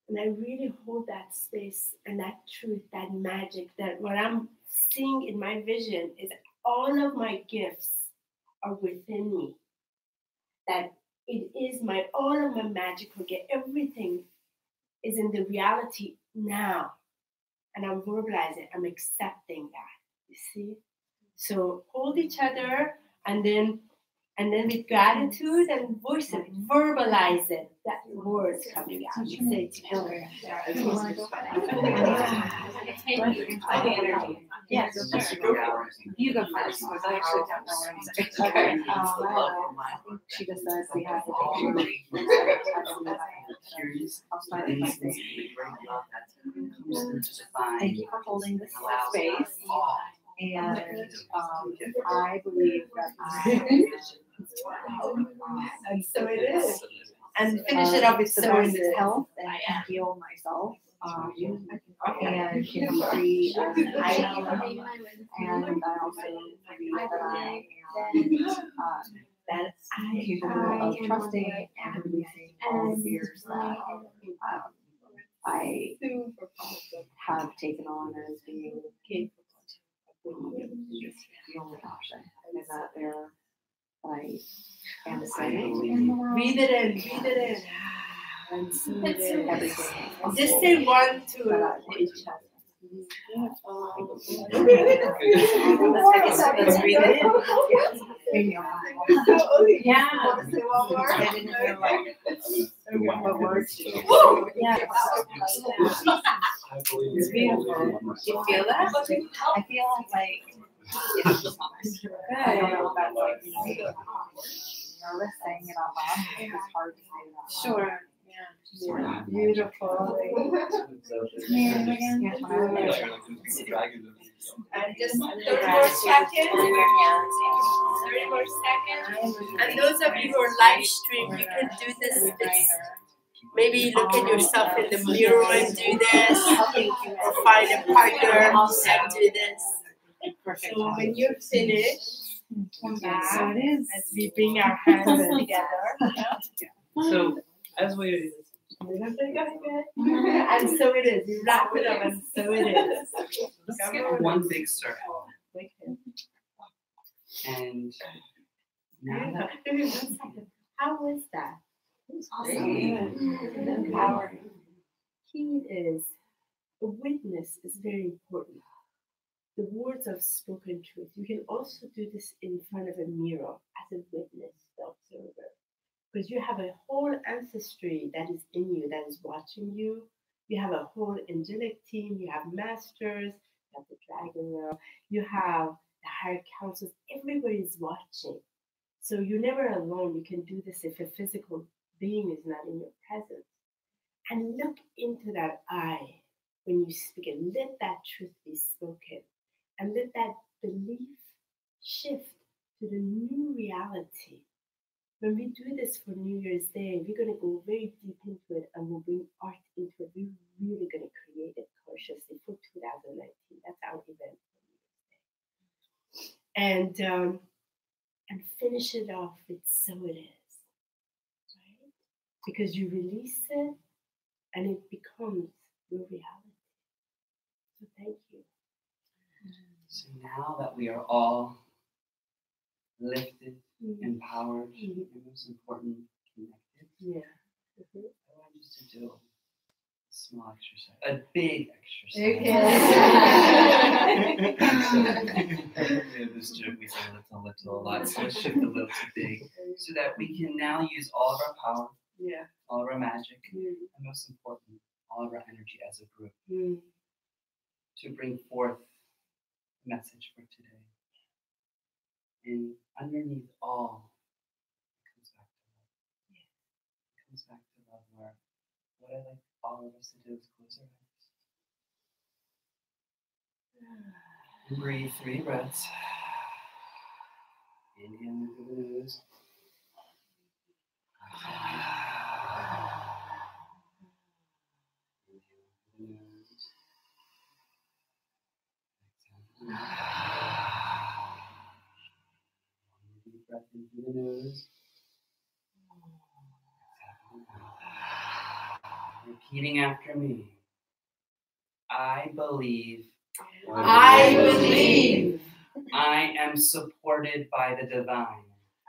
And I really hold that space and that truth, that magic, that what I'm seeing in my vision is all of my gifts are within me. That it is all of my magical gift, everything is in the reality now. And I'm verbalizing, I'm accepting that, you see? So hold each other and then with gratitude and voice it, verbalize it, that words coming out. You say it together. Yes. You go first, because I actually don't know where I'm saying. Okay. I think she just says we have a picture. I'll start with my face. Thank you for holding this space. And I believe that and so it is. And finish it up with so it is. Health and I can heal myself. And can free and I also believe that I am capable of trusting and releasing all fears that I have taken on as being the only option, and that I am safe. Breathe it in. And everything. Just say 1, 2 each other. Let's breathe it in. Yeah. What words? Yeah. It's beautiful. Do you feel that? I feel like I don't know if that's like nervous saying it out loud. It's hard to say that. Sure. Yeah. Beautiful. And just 30 more seconds. 30 more seconds. And those of you who are live stream, you can do this. Maybe look at yourself in the mirror and do this, or find a partner and do this. So when you're finished, come back as we bring our hands together. So as we and so it is. You wrap it up, and so it is. let's get one big circle. And now how was that? awesome. Our key is a witness is very important. The words of spoken truth. You can also do this in front of a mirror as a witness, the observer. Because you have a whole ancestry that is in you, that is watching you. You have a whole angelic team. You have masters, you have the dragon world, you have the higher councils. Everybody is watching. So you're never alone. You can do this if a physical being is not in your presence. And look into that eye when you speak and let that truth be spoken. And let that belief shift to the new reality. When we do this for New Year's Day, we're going to go very deep into it and we'll bring art into it. We're really going to create it consciously for 2019. That's our event for New Year's Day. And finish it off with so it is. Right? Because you release it and it becomes your reality. So thank you. So now that we are all lifted, empowered, and most important, connected, I want you to do a small exercise, a big exercise. This joke we say little a lot, so let's shift a little to big, so that we can now use all of our power, all of our magic, and most important, all of our energy as a group to bring forth a message for today. And underneath all, it comes back to love. It comes back to love, where what I like all of us to do is close our eyes. And breathe 3 breaths. Inhale in through the nose. Inhale in through the nose. Deep breath in through the nose. Repeating after me. I believe. I believe. I am supported by the divine.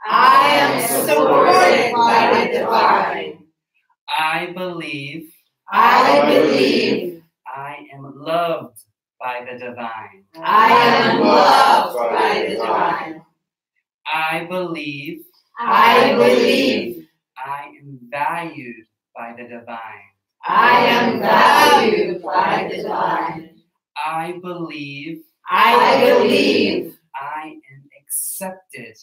I am supported by the divine. I believe. I believe. I am loved by the divine. I am loved by the divine. I believe. I believe. I am valued by the divine. I am valued by the divine. I believe. I believe. I am accepted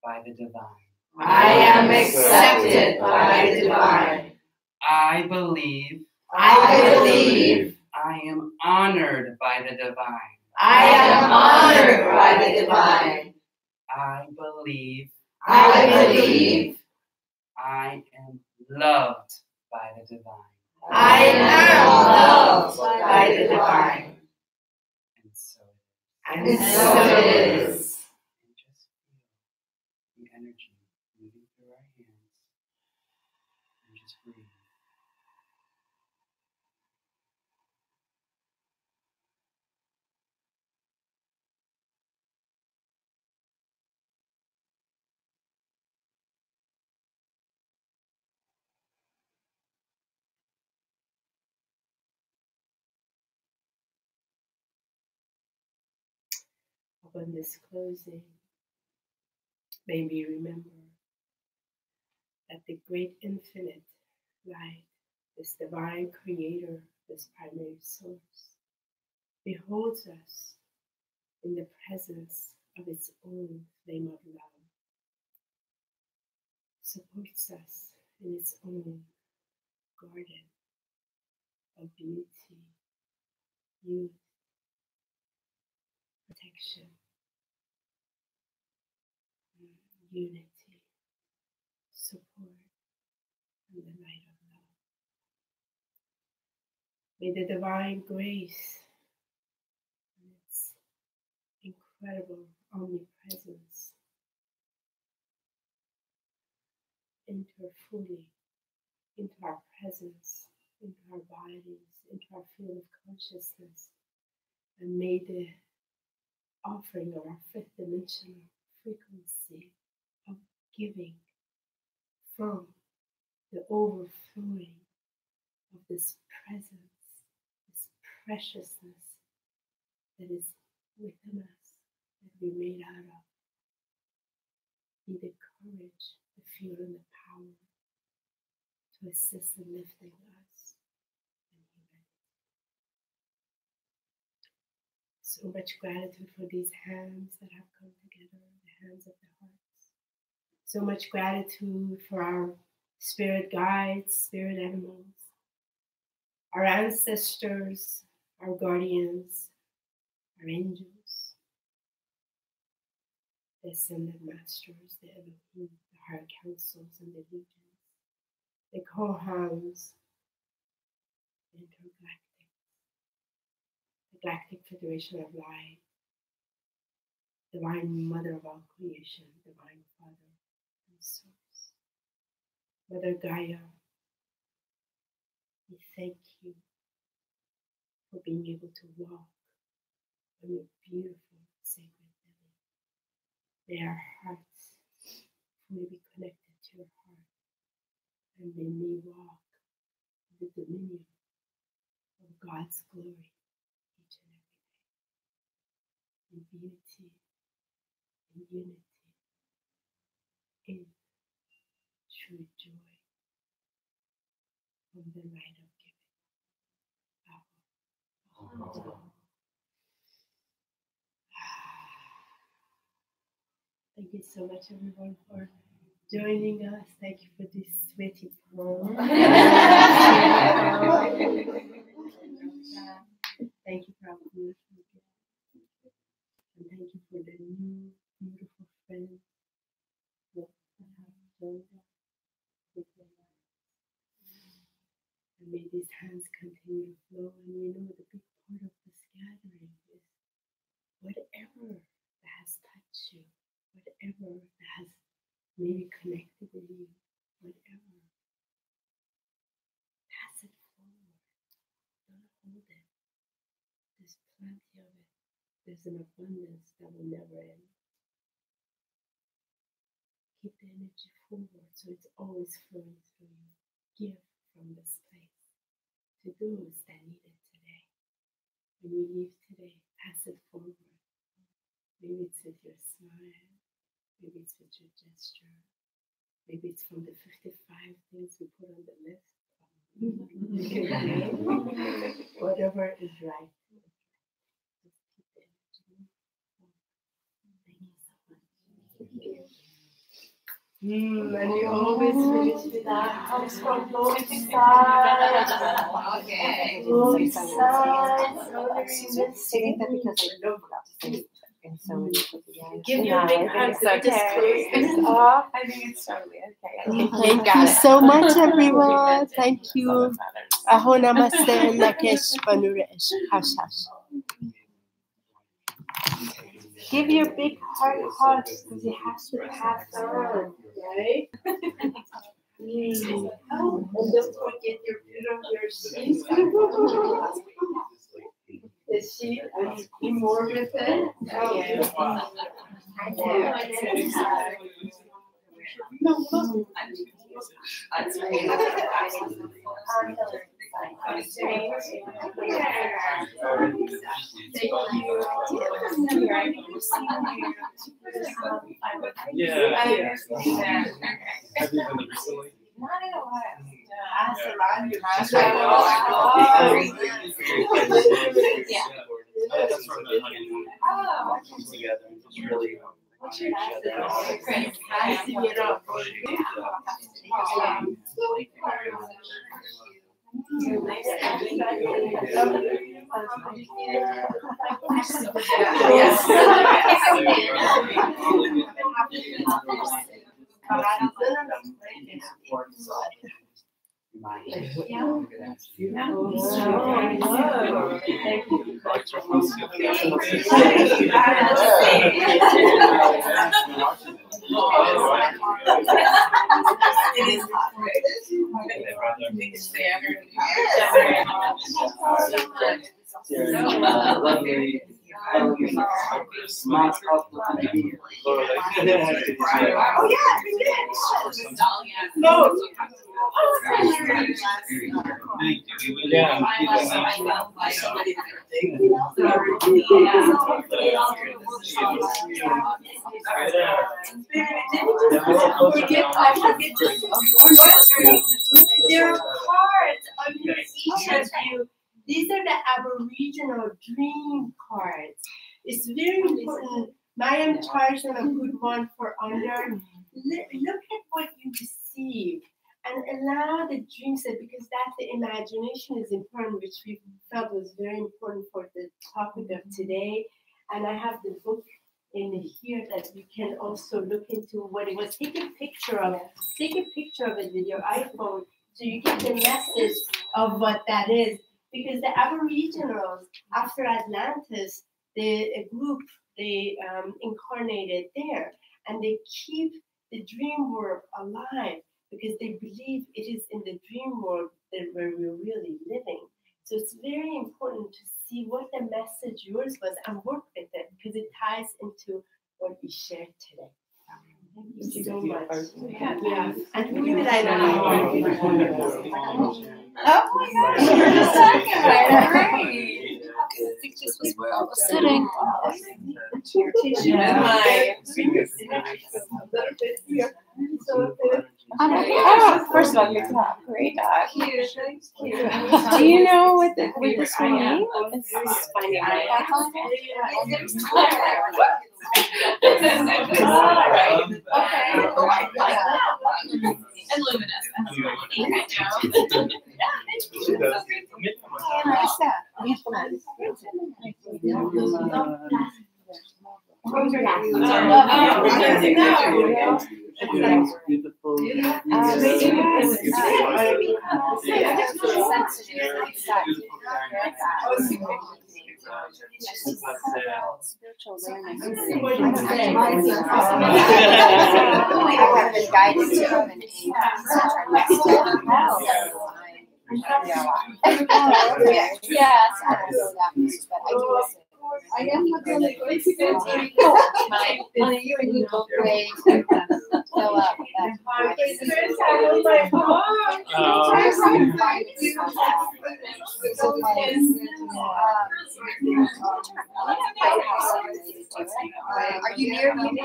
by the divine. I am accepted by the divine. I believe. I believe. I am honored by the divine. I am honored by the divine. I believe. I believe. I am loved by the divine. I am loved by the divine. And so And so it is. and just feel the energy moving through our hands. And just breathe. Upon this closing, may we remember that the great infinite light, this divine creator, this primary source, beholds us in the presence of its own flame of love, supports us in its own garden of beauty, youth, protection, unity, support, and the light of love. May the divine grace and its incredible omnipresence enter fully into our presence, into our bodies, into our field of consciousness, and may the offering of our fifth dimensional frequency of giving from the overflowing of this preciousness that is within us, that we're made out of. Be the courage, the fear, and the power to assist in lifting us and humanity. So much gratitude for these hands that have come together, the hands of the hearts. So much gratitude for our spirit guides, spirit animals, our ancestors, our guardians, our angels, the ascended masters, the Elohim, the higher councils and the legions, the Kohans, the intergalactic, the Galactic Federation of Light, Divine Mother of all creation, Divine Father and Source, Mother Gaia. We thank you for being able to walk on your beautiful sacred belly. May our hearts fully be connected to your heart, and may we walk in the dominion of God's glory each and every day, in beauty, in unity, in true joy, from the light of giving. Thank you so much, everyone, for joining us. Thank you for this sweaty poem. Thank you for our beautiful gift. And thank you for the new, beautiful friends that have joined us with their lives. And may these hands continue to flow. And we know the big part of this gathering is whatever that has touched you, whatever that has maybe connected with you, whatever, pass it forward. Don't hold it. There's plenty of it. There's an abundance that will never end. Keep the energy forward so it's always flowing through you. Give from this place to those that need it today. When you leave today, pass it forward. Maybe it's with your smile. Maybe it's with your gesture. Maybe it's from the 55 things we put on the list. Whatever is right. Just keep the energy. Thank you so much. And we always finish with our house from both sides. Okay. Both sides. Singing that because I know about singing. And so Give you a big hug. It's okay. I think it's totally okay. Thank you so much, everyone. Thank you. Aho namaste, nakesh panuresh. Hash hash. Give your big heart hugs because you have to pass on. Right? And don't forget your beautiful sheet. The sheet, you more with it. Oh, yeah. I know. No. Not in a while. That's from the honeymoon. Together. It's really No. There are cards under each of you. These are the Aboriginal dream cards. It's very important. Maryam charged them a good one for under. Look at what you receive and allow the dream set, because that's the imagination is important, which we felt was very important for the topic of today. And I have the book in here that you can also look into what it was. Take a picture of it. Take a picture of it with your iPhone so you get the message of what that is. Because the Aboriginals, after Atlantis, a group, they incarnated there, and they keep the dream world alive because they believe it is in the dream world that where we're really living. So it's very important to see what the message yours was and work with it, because it ties into what we shared today. Thank you so much. Yeah. And who did I know? Oh my gosh, you're just talking about it. Great. This was where I was sitting. First of all, you're a great dog. Do you know what this one means? It's finding And luminous. I am not really going to go Are you near me?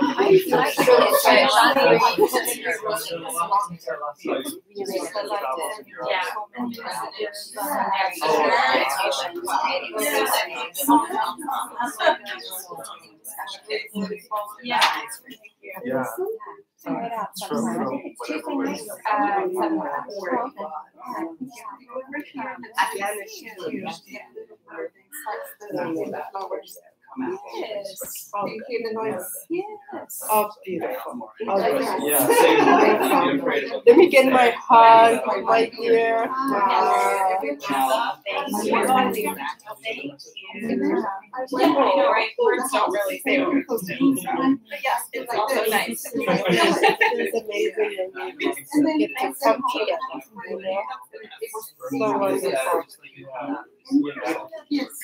Yeah. Yes. You hear the noise? Yes. Oh, beautiful. Yeah. Let me get my hug, my dear. Words don't really say what we're supposed to. But yes, it's also nice. It's amazing that we get to come together. So wonderful.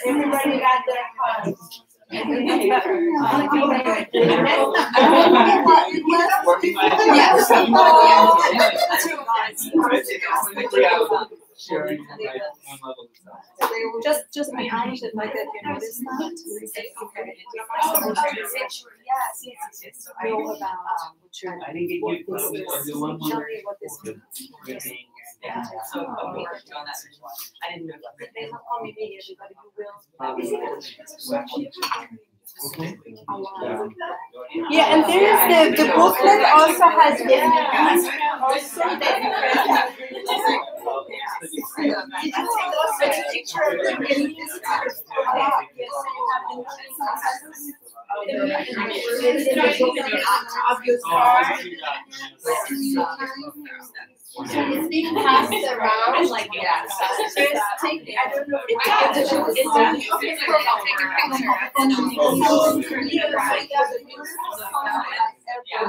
Everybody got their hugs. Just be honest and like that, you know, this is not to say, okay, know about what you're, I didn't get you. tell me what this means. Yeah, so we're working on that. I didn't know that. They have called me immediately, but you will. Yeah, and there's the booklet also has different also so it's being passed around like that. Just take I don't know if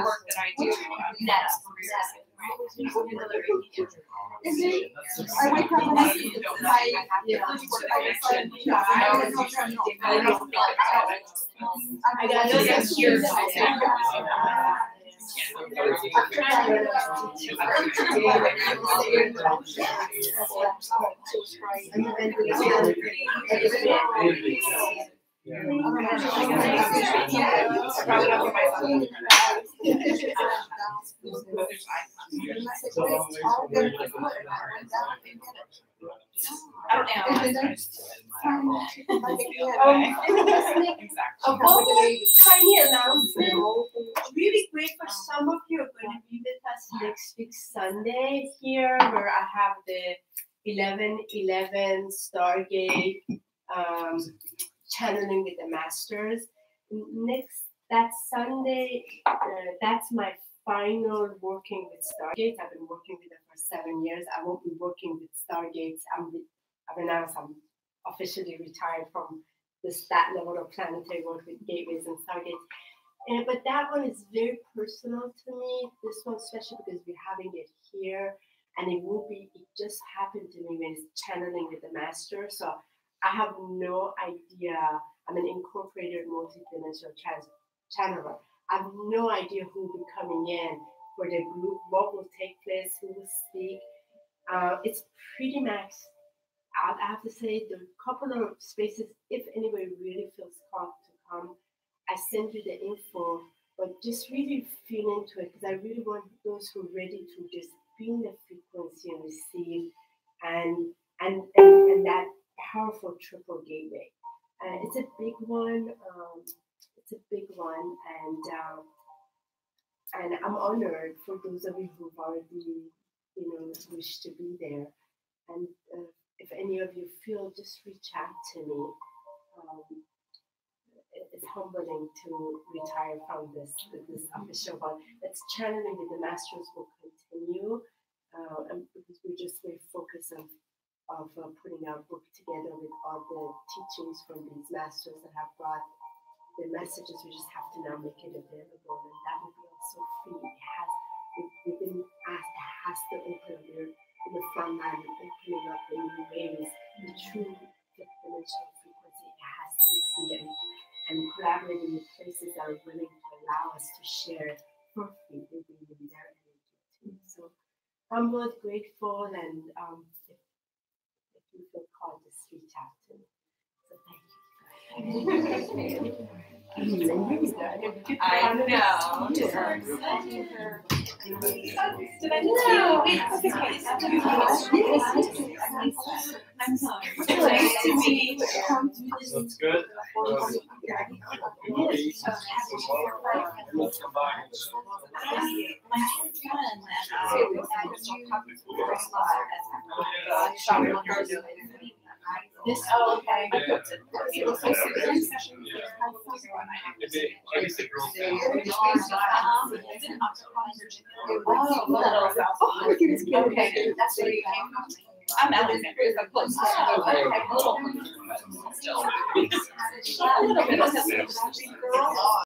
work that I do. That's I wake up and I got A whole tiny announcement. Really great for some of you are going to be with us next week Sunday here, where I have the 11:11 Stargate channeling with the masters. Next that Sunday, that's my final working with Stargates. I've been working with them for 7 years. I won't be working with Stargates. I've announced I'm officially retired from that level of planetary work with gateways and Stargates. But that one is very personal to me. This one, especially because we're having it here, and it just happened to me when it's channeling with the master. So I have no idea. I'm an incorporated multidimensional channeler. I have no idea who will be coming in for the group, what will take place, who will speak. It's pretty maxed out. I have to say, the couple of spaces, if anybody really feels called to come, I send you the info, but just really feel into it, because I really want those who are ready to just be in the frequency and receive, and that powerful triple gateway. It's a big one. And I'm honored for those of you who've already, wish to be there. And if any of you feel, just reach out to me. It's humbling to retire from this official one. That's channeling with the masters will continue, and because we're just very focused of putting our book together with all the teachings from these masters that have brought the messages. We just have to now make it available, and that will be also free. We've been asked, it has to open. We're in the front line, opening up in new ways. The true dimensional frequency, it has to be free, and collaborating with places that are willing to allow us to share for free. They're bringing their energy too. So I'm both grateful, and if you feel called, just reach out to me. So thank you. I know. Did I I'm sorry. Nice to meet you. That's good. This okay. Okay, that's where you came from. I'm Alexandria. I'm close. Okay, a little bit.